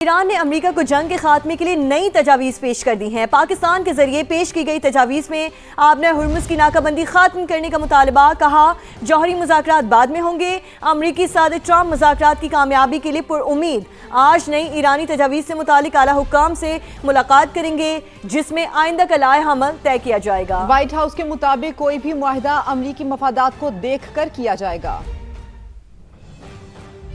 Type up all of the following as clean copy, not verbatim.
ایران نے امریکہ کو جنگ کے خاتمے کے لیے نئی تجاویز پیش کر دی ہیں۔ پاکستان کے ذریعے پیش کی گئی تجاویز میں آپ نے ہرمز کی ناکہ بندی ختم کرنے کا مطالبہ کہا، جوہری مذاکرات بعد میں ہوں گے۔ امریکی صدر ٹرمپ مذاکرات کی کامیابی کے لیے پر امید آج نئی ایرانی تجاویز سے متعلق اعلیٰ حکام سے ملاقات کریں گے، جس میں آئندہ کا لائحہ عمل طے کیا جائے گا۔ وائٹ ہاؤس کے مطابق کوئی بھی معاہدہ امریکی مفادات کو دیکھ کر کیا جائے گا۔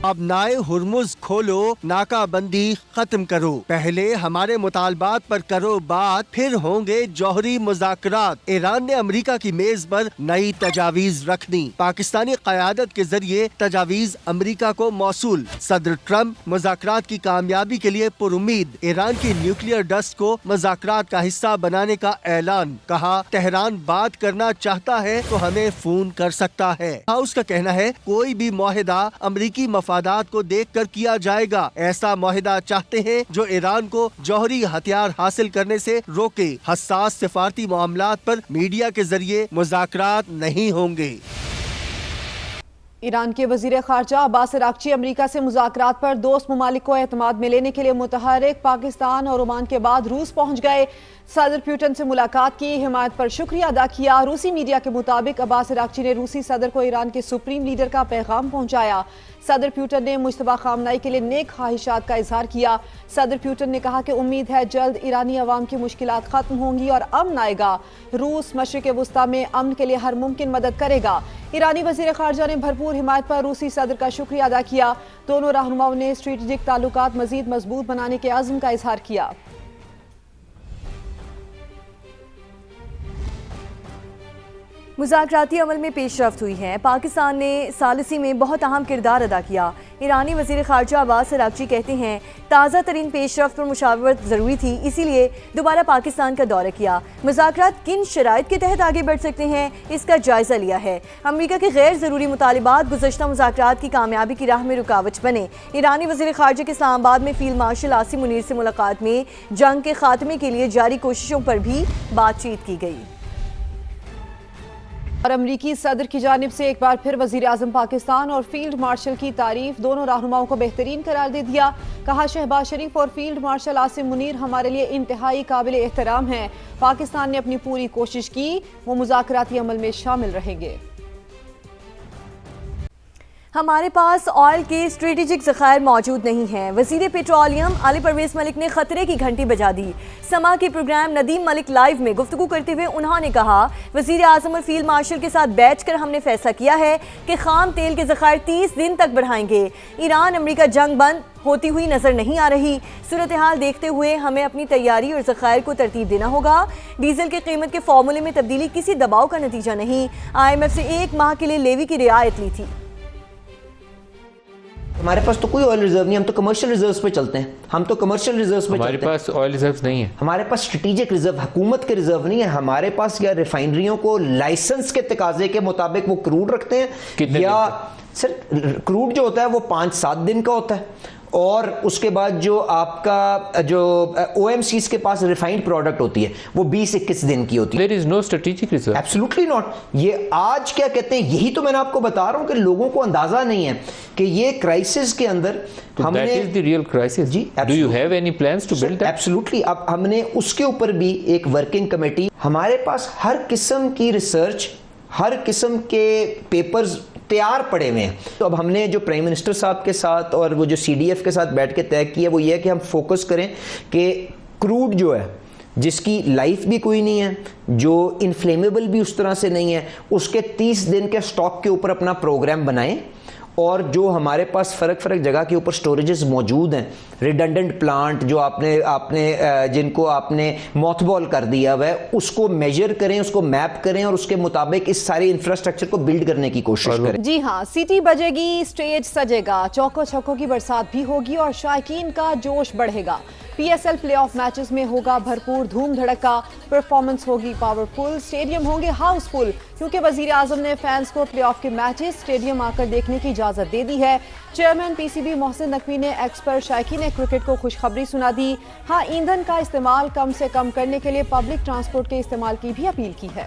اب نائے ہرمز کھولو، ناکہ بندی ختم کرو، پہلے ہمارے مطالبات پر کرو بات، پھر ہوں گے جوہری مذاکرات۔ ایران نے امریکہ کی میز پر نئی تجاویز رکھنی، پاکستانی قیادت کے ذریعے تجاویز امریکہ کو موصول۔ صدر ٹرمپ مذاکرات کی کامیابی کے لیے پر امید، ایران کی نیوکلیئر ڈسٹ کو مذاکرات کا حصہ بنانے کا اعلان، کہا تہران بات کرنا چاہتا ہے تو ہمیں فون کر سکتا ہے۔ ہاؤس کا کہنا ہے کوئی بھی معاہدہ امریکی مفادات کو دیکھ کر کیا جائے گا، ایسا معاہدہ چاہتے ہیں جو ایران کو جوہری ہتھیار حاصل کرنے سے روکے۔ حساس سفارتی معاملات پر میڈیا کے ذریعے مذاکرات نہیں ہوں گے۔ ایران کے وزیر خارجہ عباس عراقچی امریکہ سے مذاکرات پر دوست ممالک کو اعتماد میں لینے کے لیے متحرک، پاکستان اور عمان کے بعد روس پہنچ گئے۔ صدر پیوٹن سے ملاقات کی، حمایت پر شکریہ ادا کیا۔ روسی میڈیا کے مطابق عباس عراقچی نے روسی صدر کو ایران کے سپریم لیڈر کا پیغام پہنچایا۔ صدر پیوٹن نے مجتبی خامنہئی کے لیے نیک خواہشات کا اظہار کیا۔ صدر پیوٹن نے کہا کہ امید ہے جلد ایرانی عوام کی مشکلات ختم ہوں گی اور امن آئے گا۔ روس مشرق وسطیٰ میں امن کے لیے ہر ممکن مدد کرے گا۔ ایرانی وزیر خارجہ نے بھرپور حمایت پر روسی صدر کا شکریہ ادا کیا۔ دونوں رہنماؤں نے اسٹریٹجک تعلقات مزید مضبوط بنانے کے عزم کا اظہار کیا۔ مذاکراتی عمل میں پیش رفت ہوئی ہے، پاکستان نے ثالثی میں بہت اہم کردار ادا کیا۔ ایرانی وزیر خارجہ عباس عراقچی کہتے ہیں تازہ ترین پیش رفت پر مشاورت ضروری تھی، اسی لیے دوبارہ پاکستان کا دورہ کیا۔ مذاکرات کن شرائط کے تحت آگے بڑھ سکتے ہیں، اس کا جائزہ لیا ہے۔ امریکہ کے غیر ضروری مطالبات گزشتہ مذاکرات کی کامیابی کی راہ میں رکاوٹ بنے۔ ایرانی وزیر خارجہ کے اسلام آباد میں فیلڈ مارشل عاصم منیر سے ملاقات میں جنگ کے خاتمے کے لیے جاری کوششوں پر بھی بات چیت کی گئی۔ اور امریکی صدر کی جانب سے ایک بار پھر وزیر اعظم پاکستان اور فیلڈ مارشل کی تعریف، دونوں رہنماؤں کو بہترین قرار دے دیا۔ کہا شہباز شریف اور فیلڈ مارشل عاصم منیر ہمارے لیے انتہائی قابل احترام ہیں۔ پاکستان نے اپنی پوری کوشش کی، وہ مذاکراتی عمل میں شامل رہیں گے۔ ہمارے پاس آئل کے اسٹریٹجک ذخائر موجود نہیں ہیں، وزیر پیٹرولیم علی پرویز ملک نے خطرے کی گھنٹی بجا دی۔ سما کے پروگرام ندیم ملک لائیو میں گفتگو کرتے ہوئے انہوں نے کہا وزیر اعظم اور فیلڈ مارشل کے ساتھ بیٹھ کر ہم نے فیصلہ کیا ہے کہ خام تیل کے ذخائر 30 دن تک بڑھائیں گے۔ ایران امریکہ جنگ بند ہوتی ہوئی نظر نہیں آ رہی، صورتحال دیکھتے ہوئے ہمیں اپنی تیاری اور ذخائر کو ترتیب دینا ہوگا۔ ڈیزل کی قیمت کے فارمولے میں تبدیلی کسی دباؤ کا نتیجہ نہیں، IMF سے 1 ماہ کے لیے لیوی کی رعایت لی تھی۔ ہمارے پاس تو کوئی آئل ریزرو نہیں، ہم تو کمرشل ریزروز پہ چلتے ہیں، ہم تو کمرشل ریزروز پہ چلتے ہیں۔ ہمارے پاس آئل ریزروز نہیں ہیں، ہمارے پاس اسٹریٹجک ریزرو حکومت کے ریزرو نہیں ہے۔ ہمارے پاس یا ریفائنریوں کو لائسنس کے تقاضے کے مطابق وہ کروڈ رکھتے ہیں، یا سر کروڈ جو ہوتا ہے وہ 5-7 دن کا ہوتا ہے، اور اس کے بعد جو آپ کا جو OMCs کے پاس ریفائنڈ پروڈکٹ ہوتی ہے وہ 20-21 دن کی ہوتی ہے۔ There is no strategic reserve. Absolutely not۔ یہ آج کیا کہتے ہیں، یہی تو میں نے آپ کو بتا رہا ہوں کہ لوگوں کو اندازہ نہیں ہے کہ یہ کرائسس کے اندر ہم نے That is the real crisis. G Do you have any plans to build that? Absolutely۔ اب ہم نے اس کے اوپر بھی ایک ورکنگ کمیٹی، ہمارے پاس ہر قسم کی ریسرچ، ہر قسم کے پیپرز تیار پڑے ہوئے ہیں۔ تو اب ہم نے جو پرائم منسٹر صاحب کے ساتھ اور وہ جو CDF کے ساتھ بیٹھ کے طے کیا وہ یہ ہے کہ ہم فوکس کریں کہ کروڈ جو ہے جس کی لائف بھی کوئی نہیں ہے، جو انفلیمیبل بھی اس طرح سے نہیں ہے، اس کے 30 دن کے سٹاک کے اوپر اپنا پروگرام بنائیں، اور جو ہمارے پاس فرق جگہ کے اوپر سٹوریجز موجود ہیں، ریڈنڈنٹ پلانٹ جو آپ نے جن کو آپ نے موتھ بال کر دیا ہوا ہے، اس کو میجر کریں، اس کو میپ کریں، اور اس کے مطابق اس سارے انفراسٹرکچر کو بلڈ کرنے کی کوشش کریں۔ جی ہاں، سیٹی بجے گی، اسٹیج سجے گا، چوکوں چھکوں کی برسات بھی ہوگی اور شائقین کا جوش بڑھے گا۔ PSL پلے آف میچز میں ہوگا بھرپور دھوم دھڑکا، پرفارمنس ہوگی پاورفل، اسٹیڈیم ہوں گے ہاؤس فل، کیونکہ وزیر اعظم نے فینس کو پلے آف کے میچز اسٹیڈیم آ کر دیکھنے کی اجازت دے دی ہے۔ چیئرمین PCB محسن نقوی نے ایکس پر شائقین کرکٹ کو خوشخبری سنا دی۔ ہاں، ایندھن کا استعمال کم سے کم کرنے کے لیے پبلک ٹرانسپورٹ کے استعمال کی بھی اپیل کی ہے۔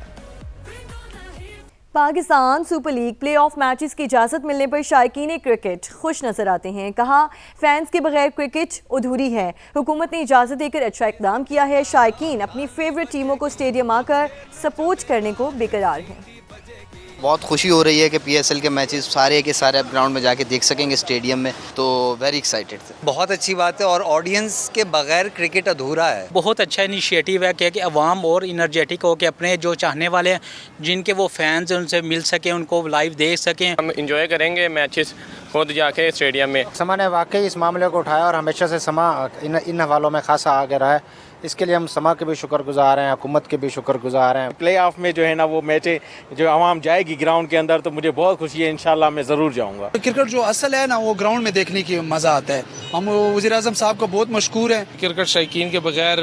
Pakistan super league play of matches کی اجازت ملنے پر شائقین کرکٹ خوش نظر آتے ہیں. کہا فینس کے بغیر کرکٹ ادھوری ہے. حکومت نے اجازت دے کر اچھا اقدام کیا ہے. شائقین اپنی فیوریٹ ٹیموں کو اسٹیڈیم آ کر سپورٹ کرنے کو بےقرار ہیں. بہت خوشی ہو رہی ہے کہ پی ایس ایل کے میچز سارے کے سارے اب گراؤنڈ میں جا کے دیکھ سکیں گے اسٹیڈیم میں, تو ویری ایکسائٹیڈ تھے. بہت اچھی بات ہے, اور آڈینس کے بغیر کرکٹ ادھورا ہے. بہت اچھا انیشیٹو ہے کہ عوام اور انرجیٹک ہو کے اپنے جو چاہنے والے ہیں, جن کے وہ فینز ان سے مل سکیں, ان کو لائیو دیکھ سکیں. ہم انجوائے کریں گے میچز خود جا کے اسٹیڈیم میں. سما نے واقعی اس معاملے کو اٹھایا اور ہمیشہ سے سما ان حوالوں میں خاصا آگے رہا ہے. اس کے لیے ہم سما کے بھی شکر گزار ہیں, حکومت کے بھی شکر گزار ہیں. پلے آف میں جو ہے نا وہ میچیں جو عوام جائے گی گراؤنڈ کے اندر, تو مجھے بہت خوشی ہے. انشاءاللہ میں ضرور جاؤں گا. کرکٹ جو اصل ہے نا وہ گراؤنڈ میں دیکھنے کی مزہ آتا ہے. ہم وزیر اعظم صاحب کو بہت مشکور ہیں. کرکٹ شائقین کے بغیر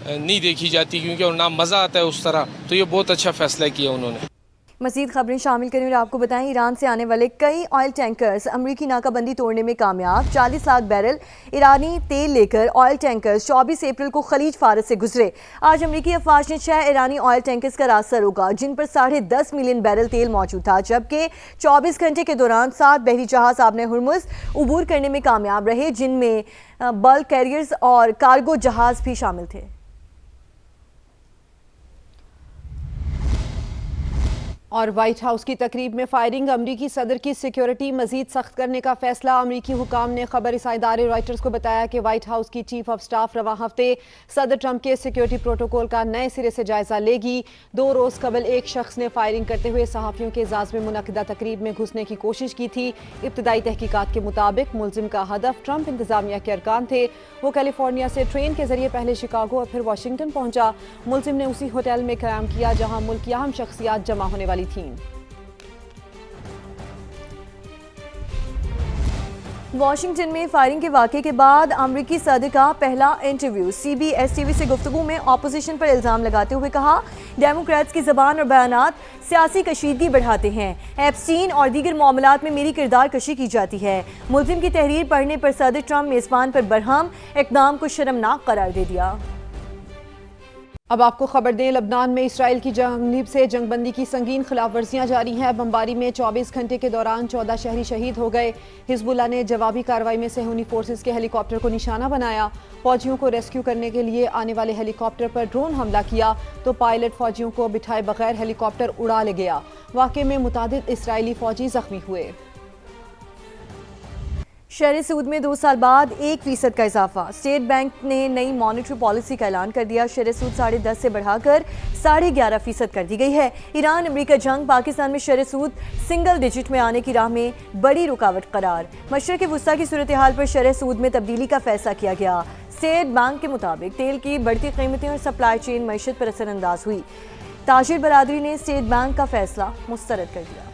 نہیں دیکھی جاتی کیونکہ اور نہ مزہ آتا ہے اس طرح, تو یہ بہت اچھا فیصلہ کیا انہوں نے. مزید خبریں شامل کریں اور آپ کو بتائیں ایران سے آنے والے کئی آئل ٹینکرز امریکی ناکہ بندی توڑنے میں کامیاب. 40 لاکھ بیرل ایرانی تیل لے کر آئل ٹینکرز 24 اپریل کو خلیج فارس سے گزرے. آج امریکی افواج نے 6 ایرانی آئل ٹینکرز کا راستہ روکا جن پر 10.5 ملین بیرل تیل موجود تھا, جبکہ 24 گھنٹے کے دوران 7 بحری جہاز آبِ ہرمز عبور کرنے میں کامیاب رہے, جن میں بلک کیریئرز اور کارگو جہاز بھی شامل تھے. اور وائٹ ہاؤس کی تقریب میں فائرنگ, امریکی صدر کی سیکیورٹی مزید سخت کرنے کا فیصلہ. امریکی حکام نے خبر رساں ادارے رائٹرز کو بتایا کہ وائٹ ہاؤس کی چیف آف سٹاف رواں ہفتے صدر ٹرمپ کے سیکیورٹی پروٹوکول کا نئے سرے سے جائزہ لے گی. 2 روز قبل ایک شخص نے فائرنگ کرتے ہوئے صحافیوں کے اعزاز میں منعقدہ تقریب میں گھسنے کی کوشش کی تھی. ابتدائی تحقیقات کے مطابق ملزم کا ہدف ٹرمپ انتظامیہ کے ارکان تھے. وہ کیلیفورنیا سے ٹرین کے ذریعے پہلے شکاگو اور پھر واشنگٹن پہنچا. ملزم نے اسی ہوٹل میں قیام کیا جہاں ملک کی اہم شخصیات جمع ہونے والی تھیں. واشنگٹن میں فائرنگ کے واقعے کے بعد امریکی صدر کا پہلا انٹرویو. CBS TV سے گفتگو میں اپوزیشن پر الزام لگاتے ہوئے کہا ڈیموکریٹس کی زبان اور بیانات سیاسی کشیدگی بڑھاتے ہیں. ایپسٹین اور دیگر معاملات میں میری کردار کشی کی جاتی ہے. ملزم کی تحریر پڑھنے پر صدر ٹرمپ میزبان پر برہم اقدام کو شرمناک قرار دے دیا. اب آپ کو خبر دیں, لبنان میں اسرائیل کی جانب سے جنگ بندی کی سنگین خلاف ورزیاں جاری ہیں. بمباری میں 24 گھنٹے کے دوران 14 شہری شہید ہو گئے. حزب اللہ نے جوابی کارروائی میں صہیونی فورسز کے ہیلی کاپٹر کو نشانہ بنایا. فوجیوں کو ریسکیو کرنے کے لیے آنے والے ہیلی کاپٹر پر ڈرون حملہ کیا تو پائلٹ فوجیوں کو بٹھائے بغیر ہیلی کاپٹر اڑا لے گیا. واقعے میں متعدد اسرائیلی فوجی زخمی ہوئے. شرح سود میں 2 سال بعد 1% کا اضافہ. اسٹیٹ بینک نے نئی مانیٹری پالیسی کا اعلان کر دیا. شرح سود 10.5 سے بڑھا کر 11.5% کر دی گئی ہے. ایران امریکہ جنگ پاکستان میں شرح سود سنگل ڈیجٹ میں آنے کی راہ میں بڑی رکاوٹ قرار. مشرق وسطیٰ کی صورتحال پر شرح سود میں تبدیلی کا فیصلہ کیا گیا. اسٹیٹ بینک کے مطابق تیل کی بڑھتی قیمتیں اور سپلائی چین معیشت پر اثر انداز ہوئی. تاجر برادری نے اسٹیٹ بینک کا فیصلہ مسترد کر دیا.